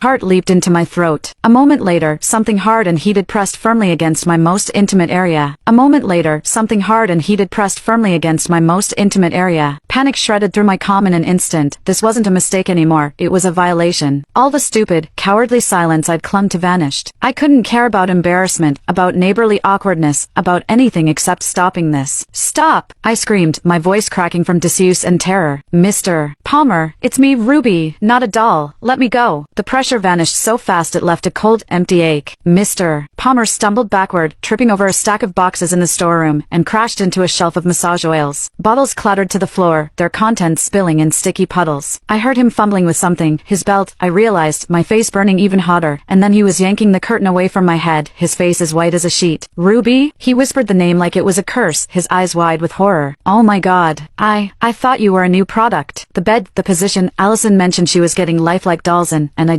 Heart leaped into my throat. A moment later, something hard and heated pressed firmly against my most intimate area. A moment later, something hard and heated pressed firmly against my most intimate area. Panic shredded through my calm in an instant. This wasn't a mistake anymore, it was a violation. All the stupid, cowardly silence I'd clung to vanished. I couldn't care about embarrassment, about neighborly awkwardness, about anything except stopping this. Stop! I screamed, my voice cracking from disuse and terror. Mr. Palmer, it's me, Ruby, not a doll. Let me go. The pressure vanished so fast it left a cold, empty ache. Mr. Palmer stumbled backward, tripping over a stack of boxes in the storeroom, and crashed into a shelf of massage oils. Bottles clattered to the floor, their contents spilling in sticky puddles. I heard him fumbling with something, his belt, I realized, my face burning even hotter, and then he was yanking the curtain away from my head, his face as white as a sheet. Ruby? He whispered the name like it was a curse, his eyes wide with horror. Oh my god. I thought you were a new product. The bed, the position, Allison mentioned she was getting lifelike dolls in, and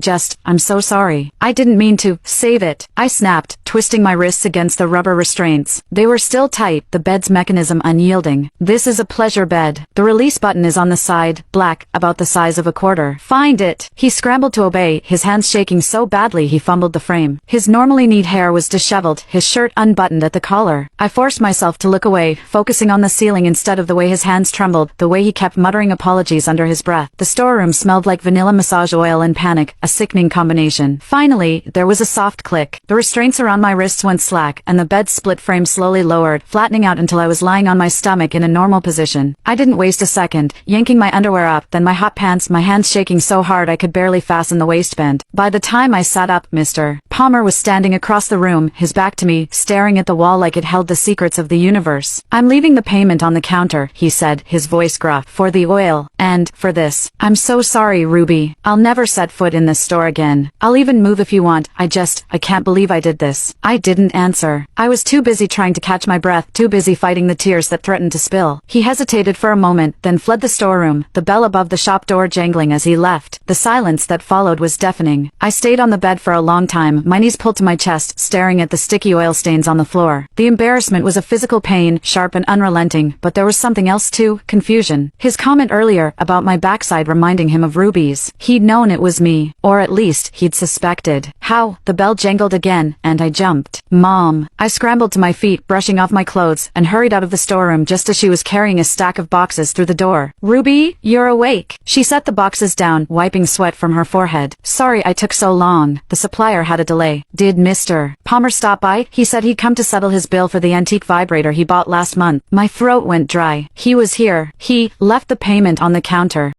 I'm so sorry. I didn't mean to. Save it. I snapped, twisting my wrists against the rubber restraints. They were still tight, the bed's mechanism unyielding. This is a pleasure bed. The release button is on the side, black, about the size of a quarter. Find it. He scrambled to obey, his hands shaking so badly he fumbled the frame. His normally neat hair was disheveled, his shirt unbuttoned at the collar. I forced myself to look away, focusing on the ceiling instead of the way his hands trembled, the way he kept muttering apologies under his breath. The storeroom smelled like vanilla massage oil and panic, a sickening combination. Finally, there was a soft click. The restraints around my wrists went slack, and the bed's split frame slowly lowered, flattening out until I was lying on my stomach in a normal position. I didn't waste a second, yanking my underwear up, then my hot pants, my hands shaking so hard I could barely fasten the waistband. By the time I sat up, Mr. Palmer was standing across the room, his back to me, staring at the wall like it held the secrets of the universe. I'm leaving the payment on the counter, he said, his voice gruff, for the oil, and, for this. I'm so sorry, Ruby. I'll never set foot in this store again. I'll even move if you want. I can't believe I did this. I didn't answer. I was too busy trying to catch my breath, too busy fighting the tears that threatened to spill. He hesitated for a moment, then fled the storeroom, the bell above the shop door jangling as he left. The silence that followed was deafening. I stayed on the bed for a long time, my knees pulled to my chest, staring at the sticky oil stains on the floor. The embarrassment was a physical pain, sharp and unrelenting, but there was something else too, confusion. His comment earlier, about my backside reminding him of Ruby's. He'd known it was me, or at least, he'd suspected. How? The bell jangled again, and I jumped. Mom. I scrambled to my feet, brushing off my clothes, and hurried out of the storeroom just as she was carrying a stack of boxes through the door. Ruby, you're awake. She set the boxes down, wiping sweat from her forehead. Sorry I took so long. The supplier had a delay. Did Mr. Palmer stop by? He said he'd come to settle his bill for the antique vibrator he bought last month. My throat went dry. He was here. He left the payment on the counter.